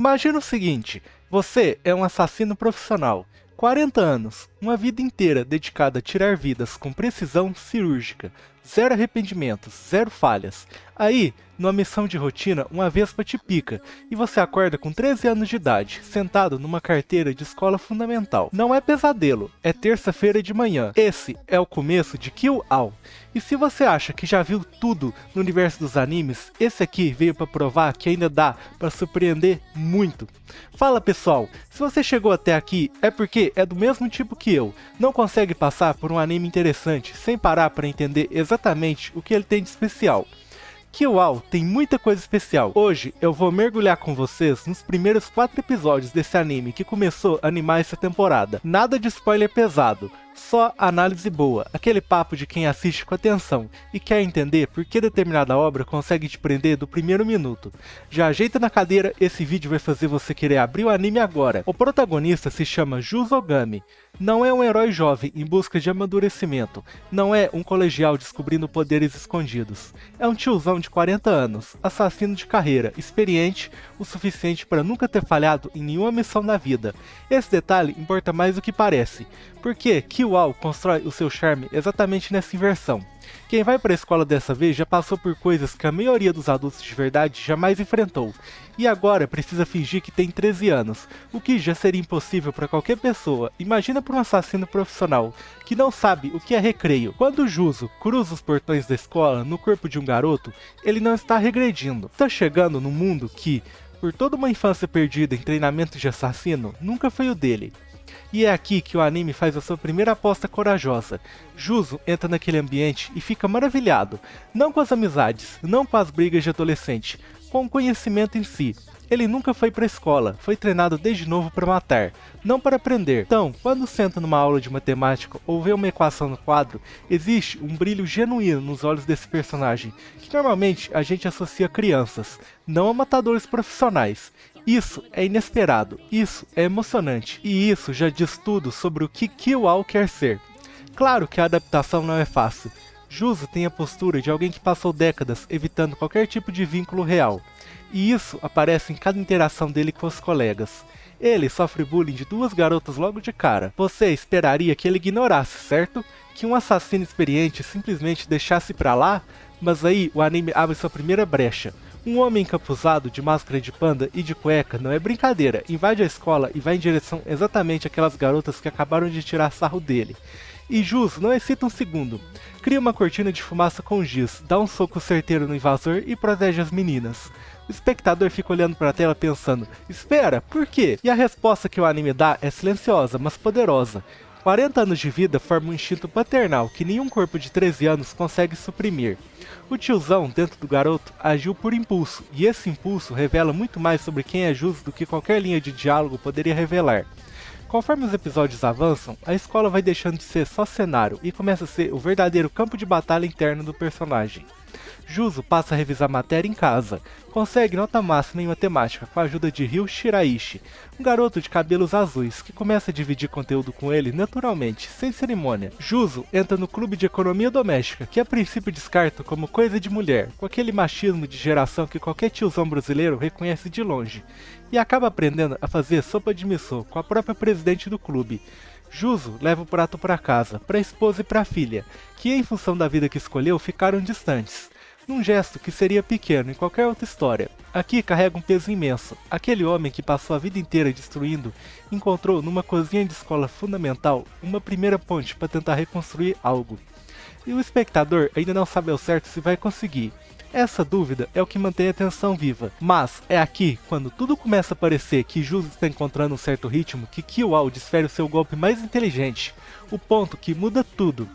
Imagina o seguinte, você é um assassino profissional, 40 anos, uma vida inteira dedicada a tirar vidas com precisão cirúrgica, zero arrependimentos, zero falhas. Aí, numa missão de rotina, uma vespa te pica e você acorda com 13 anos de idade, sentado numa carteira de escola fundamental. Não é pesadelo, é terça-feira de manhã. Esse é o começo de Kill All. E se você acha que já viu tudo no universo dos animes, esse aqui veio para provar que ainda dá para surpreender muito. Fala pessoal, se você chegou até aqui é porque é do mesmo tipo que eu, não consegue passar por um anime interessante sem parar para entender exatamente o que ele tem de especial. Kill All tem muita coisa especial. Hoje eu vou mergulhar com vocês nos primeiros 4 episódios desse anime que começou a animar essa temporada. Nada de spoiler pesado, só análise boa, aquele papo de quem assiste com atenção e quer entender por que determinada obra consegue te prender do primeiro minuto. Já ajeita na cadeira, esse vídeo vai fazer você querer abrir o anime agora. O protagonista se chama Juzogami. Não é um herói jovem em busca de amadurecimento, não é um colegial descobrindo poderes escondidos. É um tiozão de 40 anos, assassino de carreira, experiente o suficiente para nunca ter falhado em nenhuma missão na vida. Esse detalhe importa mais do que parece, porque Kill All constrói o seu charme exatamente nessa inversão. Quem vai para a escola dessa vez já passou por coisas que a maioria dos adultos de verdade jamais enfrentou, e agora precisa fingir que tem 13 anos, o que já seria impossível para qualquer pessoa. Imagina para um assassino profissional, que não sabe o que é recreio. Quando Juzo cruza os portões da escola no corpo de um garoto, ele não está regredindo, está chegando num mundo que, por toda uma infância perdida em treinamento de assassino, nunca foi o dele. E é aqui que o anime faz a sua primeira aposta corajosa. Juzo entra naquele ambiente e fica maravilhado, não com as amizades, não com as brigas de adolescente, com o conhecimento em si. Ele nunca foi para a escola, foi treinado desde novo para matar, não para aprender. Então, quando senta numa aula de matemática ou vê uma equação no quadro, existe um brilho genuíno nos olhos desse personagem, que normalmente a gente associa a crianças, não a matadores profissionais. Isso é inesperado, isso é emocionante, e isso já diz tudo sobre o que Kill All quer ser. Claro que a adaptação não é fácil. Juzo tem a postura de alguém que passou décadas evitando qualquer tipo de vínculo real, e isso aparece em cada interação dele com os colegas. Ele sofre bullying de 2 garotas logo de cara. Você esperaria que ele ignorasse, certo? Que um assassino experiente simplesmente deixasse pra lá? Mas aí o anime abre sua primeira brecha. Um homem encapuzado de máscara de panda e de cueca não é brincadeira, invade a escola e vai em direção exatamente àquelas garotas que acabaram de tirar sarro dele. E Juzo não hesita um segundo, cria uma cortina de fumaça com giz, dá um soco certeiro no invasor e protege as meninas. O espectador fica olhando para a tela pensando, espera, por quê? E a resposta que o anime dá é silenciosa, mas poderosa. 40 anos de vida formam um instinto paternal que nenhum corpo de 13 anos consegue suprimir. O tiozão dentro do garoto agiu por impulso, e esse impulso revela muito mais sobre quem é Juzo do que qualquer linha de diálogo poderia revelar. Conforme os episódios avançam, a escola vai deixando de ser só cenário e começa a ser o verdadeiro campo de batalha interno do personagem. Juzo passa a revisar matéria em casa, consegue nota máxima em matemática com a ajuda de Ryu Shiraishi, um garoto de cabelos azuis que começa a dividir conteúdo com ele naturalmente, sem cerimônia. Juzo entra no clube de economia doméstica, que a princípio descarta como coisa de mulher, com aquele machismo de geração que qualquer tiozão brasileiro reconhece de longe, e acaba aprendendo a fazer sopa de miso com a própria presidente do clube. Juzo leva o prato para casa, para a esposa e para a filha, que em função da vida que escolheu ficaram distantes. Num gesto que seria pequeno em qualquer outra história, aqui carrega um peso imenso. Aquele homem que passou a vida inteira destruindo, encontrou numa cozinha de escola fundamental uma primeira ponte para tentar reconstruir algo. E o espectador ainda não sabe ao certo se vai conseguir. Essa dúvida é o que mantém a tensão viva, mas é aqui, quando tudo começa a parecer que Juzo está encontrando um certo ritmo, que Kill All desfere o seu golpe mais inteligente, o ponto que muda tudo.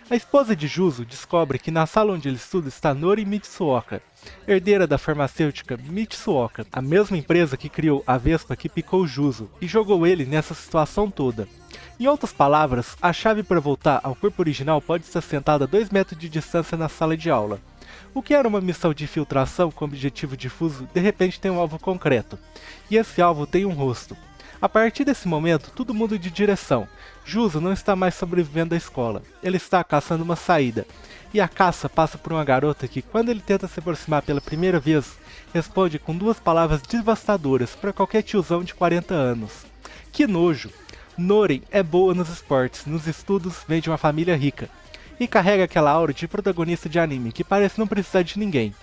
A esposa de Juzo descobre que na sala onde ele estuda está Nori Mitsuoka, herdeira da farmacêutica Mitsuoka, a mesma empresa que criou a vespa que picou Juzo e jogou ele nessa situação toda. Em outras palavras, a chave para voltar ao corpo original pode estar sentada a 2 metros de distância na sala de aula. O que era uma missão de infiltração com objetivo difuso, de repente tem um alvo concreto. E esse alvo tem um rosto. A partir desse momento, tudo muda de direção. Juzo não está mais sobrevivendo à escola, ele está caçando uma saída. E a caça passa por uma garota que, quando ele tenta se aproximar pela primeira vez, responde com 2 palavras devastadoras para qualquer tiozão de 40 anos. Que nojo! Noren é boa nos esportes, nos estudos, vem de uma família rica. E carrega aquela aura de protagonista de anime que parece não precisar de ninguém.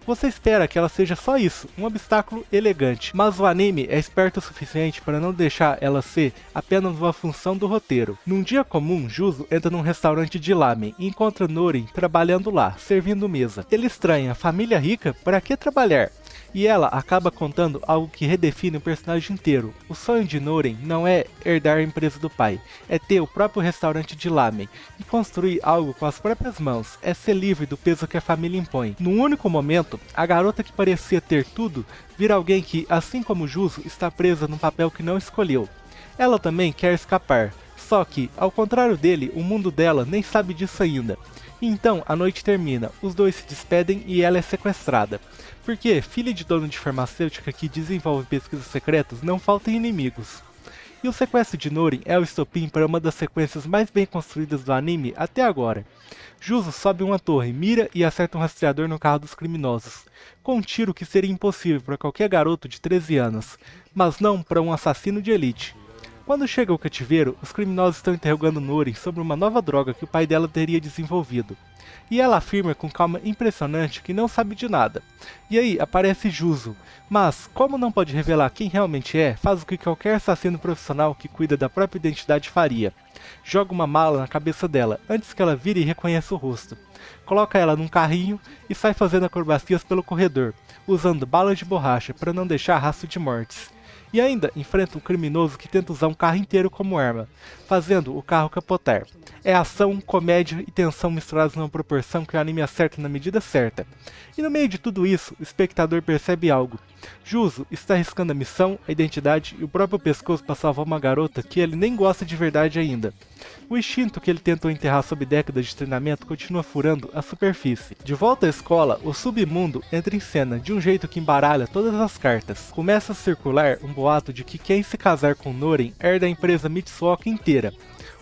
Você espera que ela seja só isso, um obstáculo elegante, mas o anime é esperto o suficiente para não deixar ela ser apenas uma função do roteiro. Num dia comum, Juzo entra num restaurante de lamen e encontra Noren trabalhando lá, servindo mesa. Ele estranha, família rica? Para que trabalhar? E ela acaba contando algo que redefine o personagem inteiro. O sonho de Noren não é herdar a empresa do pai, é ter o próprio restaurante de lamen e construir algo com as próprias mãos, é ser livre do peso que a família impõe. Num único momento, a garota que parecia ter tudo vira alguém que, assim como Juzo, está presa num papel que não escolheu. Ela também quer escapar, só que, ao contrário dele, o mundo dela nem sabe disso ainda. Então a noite termina, os dois se despedem e ela é sequestrada. Porque, filha de dono de farmacêutica que desenvolve pesquisas secretas, não faltam inimigos. E o sequestro de Noren é o estopim para uma das sequências mais bem construídas do anime até agora. Juzo sobe uma torre, mira e acerta um rastreador no carro dos criminosos, com um tiro que seria impossível para qualquer garoto de 13 anos, mas não para um assassino de elite. Quando chega ao cativeiro, os criminosos estão interrogando Noren sobre uma nova droga que o pai dela teria desenvolvido. E ela afirma com calma impressionante que não sabe de nada. E aí aparece Juzo, mas como não pode revelar quem realmente é, faz o que qualquer assassino profissional que cuida da própria identidade faria. Joga uma mala na cabeça dela, antes que ela vire e reconheça o rosto. Coloca ela num carrinho e sai fazendo acrobacias pelo corredor, usando balas de borracha para não deixar rastro de mortes. E ainda enfrenta um criminoso que tenta usar um carro inteiro como arma, fazendo o carro capotar. É ação, comédia e tensão misturados numa proporção que o anime acerta na medida certa. E no meio de tudo isso, o espectador percebe algo. Juzo está arriscando a missão, a identidade e o próprio pescoço para salvar uma garota que ele nem gosta de verdade ainda. O instinto que ele tentou enterrar sob décadas de treinamento continua furando a superfície. De volta à escola, o submundo entra em cena de um jeito que embaralha todas as cartas. Começa a circular um boato de que quem se casar com Noren herda a empresa Mitsuoka inteira.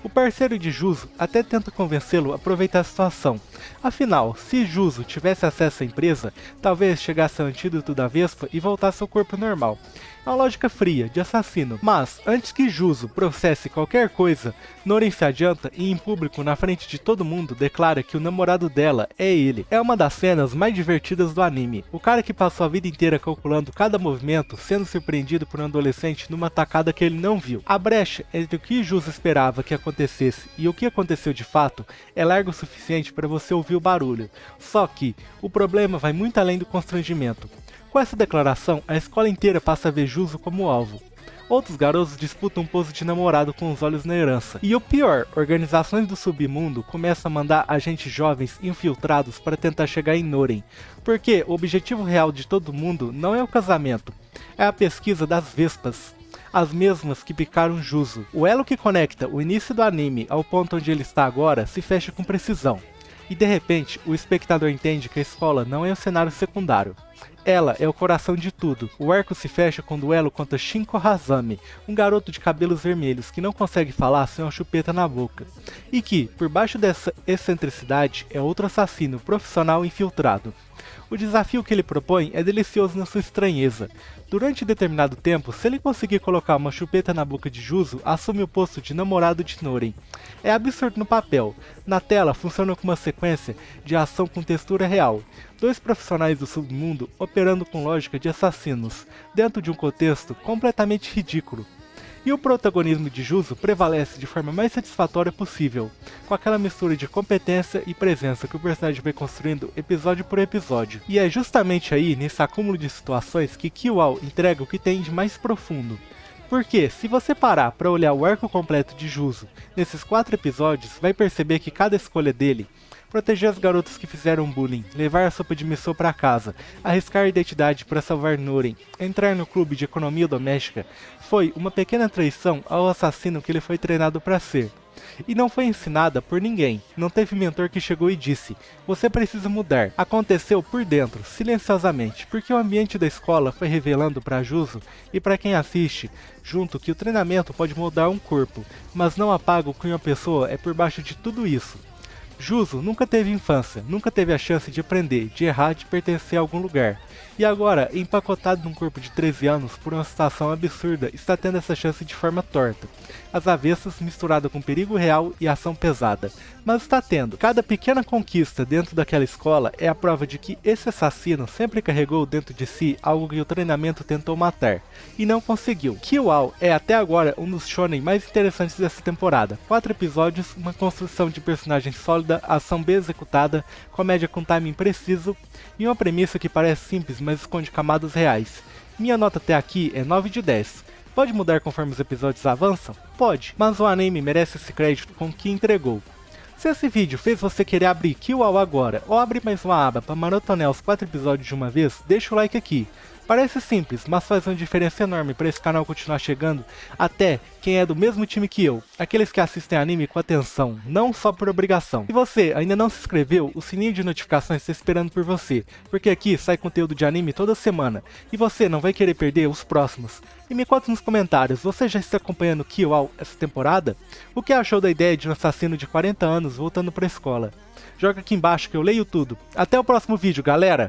O parceiro de Juzo até tenta convencê-lo a aproveitar a situação. Afinal, se Juzo tivesse acesso à empresa, talvez chegasse ao antídoto da Vespa e voltasse ao corpo normal. É uma lógica fria, de assassino. Mas, antes que Juzo processe qualquer coisa, Noren se adianta e em público, na frente de todo mundo, declara que o namorado dela é ele. É uma das cenas mais divertidas do anime. O cara que passou a vida inteira calculando cada movimento, sendo surpreendido por um adolescente numa tacada que ele não viu. A brecha entre o que Juzo esperava que acontecesse e o que aconteceu de fato é larga o suficiente para você ouvir o barulho. Só que, o problema vai muito além do constrangimento. Com essa declaração, a escola inteira passa a ver Juzo como alvo. Outros garotos disputam um posto de namorado com os olhos na herança. E o pior, organizações do submundo começam a mandar agentes jovens infiltrados para tentar chegar em Noren. Porque o objetivo real de todo mundo não é o casamento, é a pesquisa das Vespas. As mesmas que picaram Juzo. O elo que conecta o início do anime ao ponto onde ele está agora se fecha com precisão. E de repente, o espectador entende que a escola não é o cenário secundário. Ela é o coração de tudo. O arco se fecha com o duelo contra Shinko Hazami, um garoto de cabelos vermelhos que não consegue falar sem uma chupeta na boca. E que, por baixo dessa excentricidade, é outro assassino profissional infiltrado. O desafio que ele propõe é delicioso na sua estranheza. Durante determinado tempo, se ele conseguir colocar uma chupeta na boca de Juzo, assume o posto de namorado de Noren. É absurdo no papel. Na tela, funciona como uma sequência de ação com textura real. 2 profissionais do submundo operando com lógica de assassinos, dentro de um contexto completamente ridículo. E o protagonismo de Juzo prevalece de forma mais satisfatória possível, com aquela mistura de competência e presença que o personagem vai construindo episódio por episódio. E é justamente aí, nesse acúmulo de situações, que Kiwao entrega o que tem de mais profundo. Porque, se você parar para olhar o arco completo de Juzo nesses 4 episódios, vai perceber que cada escolha dele, proteger as garotas que fizeram bullying, levar a sopa de miso para casa, arriscar a identidade para salvar Noren, entrar no clube de economia doméstica, foi uma pequena traição ao assassino que ele foi treinado para ser. E não foi ensinada por ninguém, não teve mentor que chegou e disse, você precisa mudar. Aconteceu por dentro, silenciosamente, porque o ambiente da escola foi revelando para Juzo e para quem assiste, junto que o treinamento pode moldar um corpo, mas não apaga o que uma pessoa é por baixo de tudo isso. Juzo nunca teve infância, nunca teve a chance de aprender, de errar, de pertencer a algum lugar. E agora, empacotado num corpo de 13 anos por uma situação absurda, está tendo essa chance de forma torta. As avessas misturada com perigo real e ação pesada. Mas está tendo. Cada pequena conquista dentro daquela escola é a prova de que esse assassino sempre carregou dentro de si algo que o treinamento tentou matar. E não conseguiu. Kill é até agora um dos shonen mais interessantes dessa temporada. 4 episódios, uma construção de personagem sólida, ação bem executada, comédia com timing preciso e uma premissa que parece simples, mas esconde camadas reais. Minha nota até aqui é 9 de 10. Pode mudar conforme os episódios avançam? Pode, mas o anime merece esse crédito com o que entregou. Se esse vídeo fez você querer abrir Kill agora, ou abrir mais uma aba para maratonar os 4 episódios de uma vez, deixa o like aqui. Parece simples, mas faz uma diferença enorme para esse canal continuar chegando até quem é do mesmo time que eu, aqueles que assistem anime com atenção, não só por obrigação. Se você ainda não se inscreveu, o sininho de notificações está esperando por você, porque aqui sai conteúdo de anime toda semana, e você não vai querer perder os próximos. E me conta nos comentários, você já está acompanhando Kill essa temporada? O que achou da ideia de um assassino de 40 anos voltando para a escola? Joga aqui embaixo que eu leio tudo. Até o próximo vídeo, galera!